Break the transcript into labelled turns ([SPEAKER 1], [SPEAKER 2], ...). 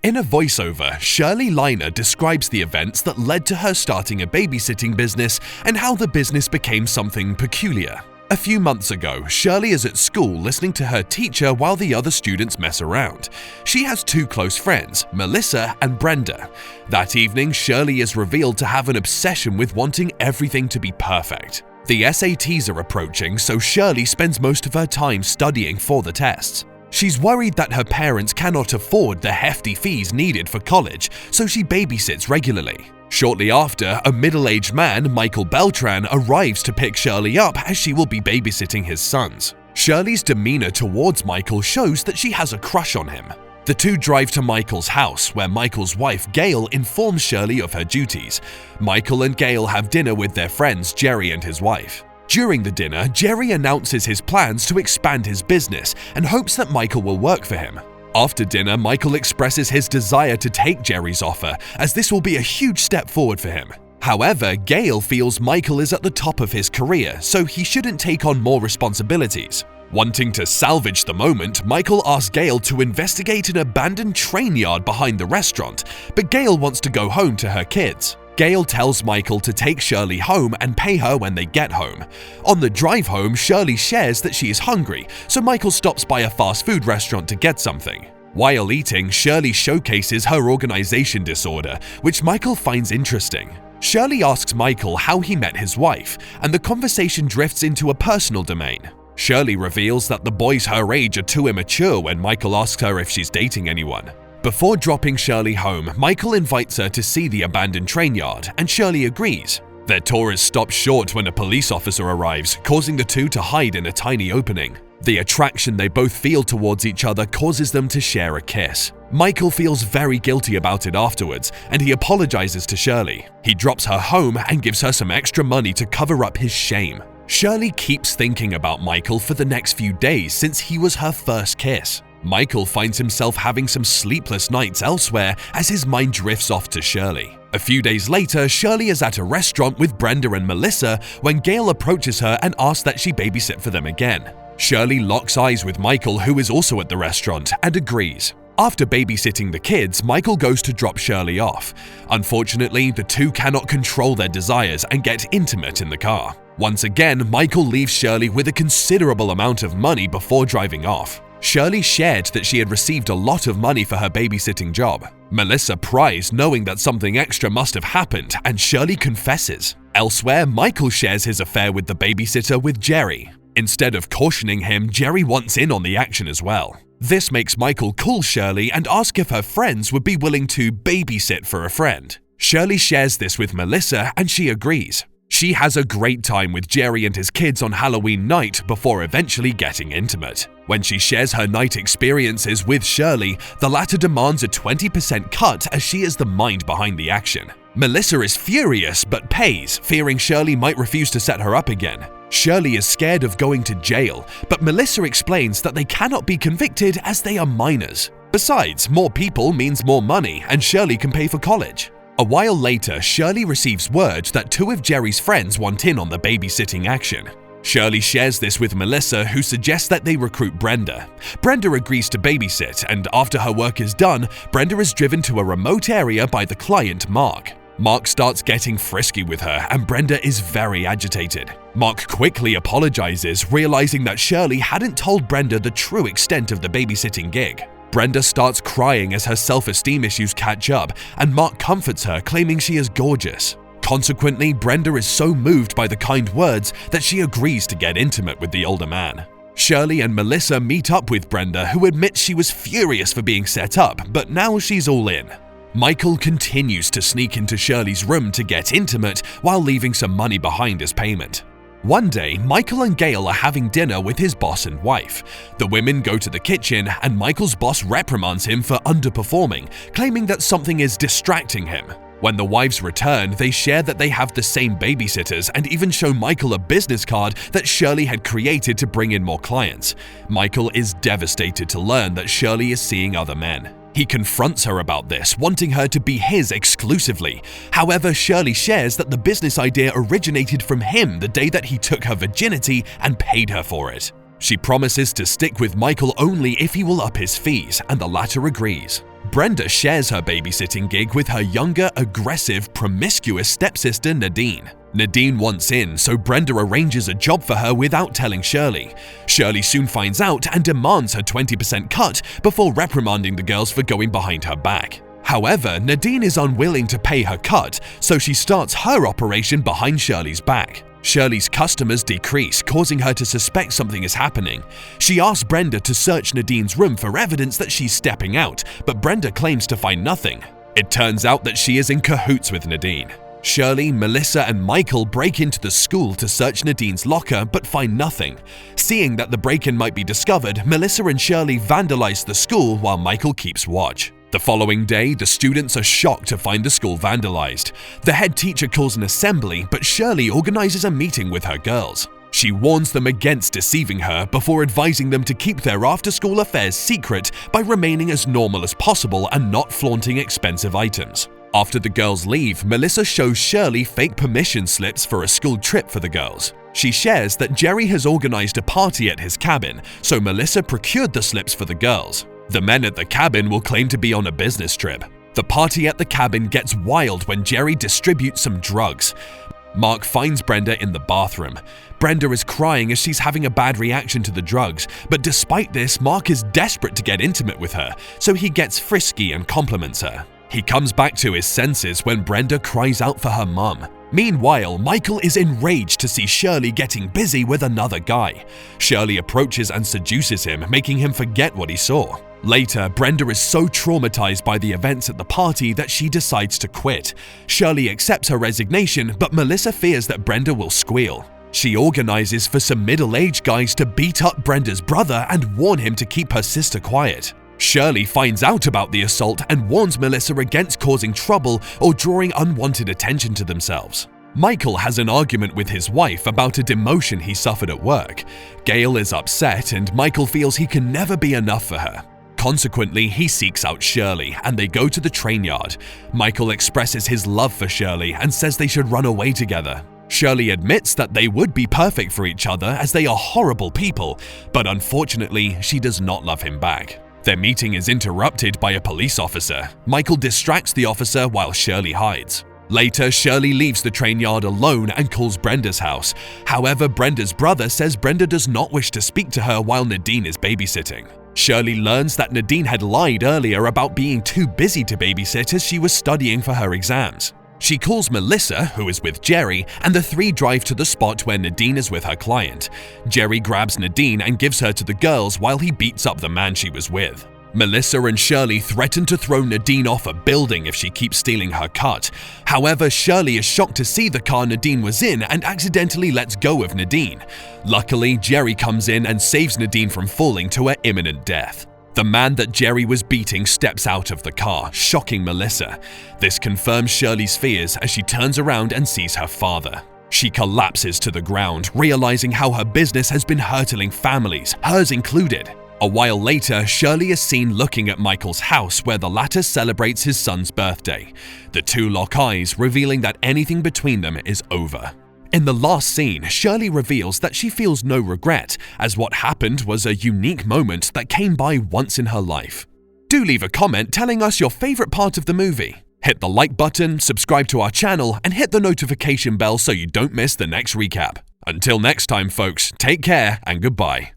[SPEAKER 1] In a voiceover, Shirley Liner describes the events that led to her starting a babysitting business and how the business became something peculiar. A few months ago, Shirley is at school listening to her teacher while the other students mess around. She has two close friends, Melissa and Brenda. That evening, Shirley is revealed to have an obsession with wanting everything to be perfect. The SATs are approaching, so Shirley spends most of her time studying for the tests. She's worried that her parents cannot afford the hefty fees needed for college, so she babysits regularly. Shortly after, a middle-aged man, Michael Beltran, arrives to pick Shirley up as she will be babysitting his sons. Shirley's demeanor towards Michael shows that she has a crush on him. The two drive to Michael's house, where Michael's wife, Gail, informs Shirley of her duties. Michael and Gail have dinner with their friends, Jerry and his wife. During the dinner, Jerry announces his plans to expand his business and hopes that Michael will work for him. After dinner, Michael expresses his desire to take Jerry's offer, as this will be a huge step forward for him. However, Gail feels Michael is at the top of his career, so he shouldn't take on more responsibilities. Wanting to salvage the moment, Michael asks Gail to investigate an abandoned train yard behind the restaurant, but Gail wants to go home to her kids. Gail tells Michael to take Shirley home and pay her when they get home. On the drive home, Shirley shares that she is hungry, so Michael stops by a fast food restaurant to get something. While eating, Shirley showcases her organization disorder, which Michael finds interesting. Shirley asks Michael how he met his wife, and the conversation drifts into a personal domain. Shirley reveals that the boys her age are too immature when Michael asks her if she's dating anyone. Before dropping Shirley home, Michael invites her to see the abandoned train yard, and Shirley agrees. Their tour is stopped short when a police officer arrives, causing the two to hide in a tiny opening. The attraction they both feel towards each other causes them to share a kiss. Michael feels very guilty about it afterwards, and he apologizes to Shirley. He drops her home and gives her some extra money to cover up his shame. Shirley keeps thinking about Michael for the next few days since he was her first kiss. Michael finds himself having some sleepless nights elsewhere as his mind drifts off to Shirley. A few days later, Shirley is at a restaurant with Brenda and Melissa when Gail approaches her and asks that she babysit for them again. Shirley locks eyes with Michael, who is also at the restaurant, and agrees. After babysitting the kids, Michael goes to drop Shirley off. Unfortunately, the two cannot control their desires and get intimate in the car. Once again, Michael leaves Shirley with a considerable amount of money before driving off. Shirley shared that she had received a lot of money for her babysitting job. Melissa pries, knowing that something extra must have happened, and Shirley confesses. Elsewhere, Michael shares his affair with the babysitter with Jerry. Instead of cautioning him, Jerry wants in on the action as well. This makes Michael call Shirley and ask if her friends would be willing to babysit for a friend. Shirley shares this with Melissa, and she agrees. She has a great time with Jerry and his kids on Halloween night before eventually getting intimate. When she shares her night experiences with Shirley, the latter demands a 20% cut as she is the mind behind the action. Melissa is furious but pays, fearing Shirley might refuse to set her up again. Shirley is scared of going to jail, but Melissa explains that they cannot be convicted as they are minors. Besides, more people means more money, and Shirley can pay for college. A while later, Shirley receives word that two of Jerry's friends want in on the babysitting action. Shirley shares this with Melissa, who suggests that they recruit Brenda. Brenda agrees to babysit, and after her work is done, Brenda is driven to a remote area by the client, Mark. Mark starts getting frisky with her, and Brenda is very agitated. Mark quickly apologizes, realizing that Shirley hadn't told Brenda the true extent of the babysitting gig. Brenda starts crying as her self-esteem issues catch up, and Mark comforts her, claiming she is gorgeous. Consequently, Brenda is so moved by the kind words that she agrees to get intimate with the older man. Shirley and Melissa meet up with Brenda, who admits she was furious for being set up, but now she's all in. Michael continues to sneak into Shirley's room to get intimate while leaving some money behind as payment. One day, Michael and Gail are having dinner with his boss and wife. The women go to the kitchen, and Michael's boss reprimands him for underperforming, claiming that something is distracting him. When the wives return, they share that they have the same babysitters and even show Michael a business card that Shirley had created to bring in more clients. Michael is devastated to learn that Shirley is seeing other men. He confronts her about this, wanting her to be his exclusively. However, Shirley shares that the business idea originated from him the day that he took her virginity and paid her for it. She promises to stick with Michael only if he will up his fees, and the latter agrees. Brenda shares her babysitting gig with her younger, aggressive, promiscuous stepsister Nadine. Nadine wants in, so Brenda arranges a job for her without telling Shirley. Shirley soon finds out and demands her 20% cut before reprimanding the girls for going behind her back. However, Nadine is unwilling to pay her cut, so she starts her operation behind Shirley's back. Shirley's customers decrease, causing her to suspect something is happening. She asks Brenda to search Nadine's room for evidence that she's stepping out, but Brenda claims to find nothing. It turns out that she is in cahoots with Nadine. Shirley, Melissa, and Michael break into the school to search Nadine's locker but find nothing. Seeing that the break-in might be discovered, Melissa and Shirley vandalize the school while Michael keeps watch. The following day, the students are shocked to find the school vandalized. The head teacher calls an assembly, but Shirley organizes a meeting with her girls. She warns them against deceiving her before advising them to keep their after-school affairs secret by remaining as normal as possible and not flaunting expensive items. After the girls leave, Melissa shows Shirley fake permission slips for a school trip for the girls. She shares that Jerry has organized a party at his cabin, so Melissa procured the slips for the girls. The men at the cabin will claim to be on a business trip. The party at the cabin gets wild when Jerry distributes some drugs. Mark finds Brenda in the bathroom. Brenda is crying as she's having a bad reaction to the drugs, but despite this, Mark is desperate to get intimate with her, so he gets frisky and compliments her. He comes back to his senses when Brenda cries out for her mum. Meanwhile, Michael is enraged to see Shirley getting busy with another guy. Shirley approaches and seduces him, making him forget what he saw. Later, Brenda is so traumatized by the events at the party that she decides to quit. Shirley accepts her resignation, but Melissa fears that Brenda will squeal. She organizes for some middle-aged guys to beat up Brenda's brother and warn him to keep her sister quiet. Shirley finds out about the assault and warns Melissa against causing trouble or drawing unwanted attention to themselves. Michael has an argument with his wife about a demotion he suffered at work. Gail is upset and Michael feels he can never be enough for her. Consequently, he seeks out Shirley and they go to the train yard. Michael expresses his love for Shirley and says they should run away together. Shirley admits that they would be perfect for each other as they are horrible people, but unfortunately, she does not love him back. Their meeting is interrupted by a police officer. Michael distracts the officer while Shirley hides. Later, Shirley leaves the train yard alone and calls Brenda's house. However, Brenda's brother says Brenda does not wish to speak to her while Nadine is babysitting. Shirley learns that Nadine had lied earlier about being too busy to babysit as she was studying for her exams. She calls Melissa, who is with Jerry, and the three drive to the spot where Nadine is with her client. Jerry grabs Nadine and gives her to the girls while he beats up the man she was with. Melissa and Shirley threaten to throw Nadine off a building if she keeps stealing her cut. However, Shirley is shocked to see the car Nadine was in and accidentally lets go of Nadine. Luckily, Jerry comes in and saves Nadine from falling to her imminent death. The man that Jerry was beating steps out of the car, shocking Melissa. This confirms Shirley's fears as she turns around and sees her father. She collapses to the ground, realizing how her business has been hurtling families, hers included. A while later, Shirley is seen looking at Michael's house where the latter celebrates his son's birthday. The two lock eyes, revealing that anything between them is over. In the last scene, Shirley reveals that she feels no regret, as what happened was a unique moment that came by once in her life. Do leave a comment telling us your favorite part of the movie. Hit the like button, subscribe to our channel, and hit the notification bell so you don't miss the next recap. Until next time, folks, take care and goodbye.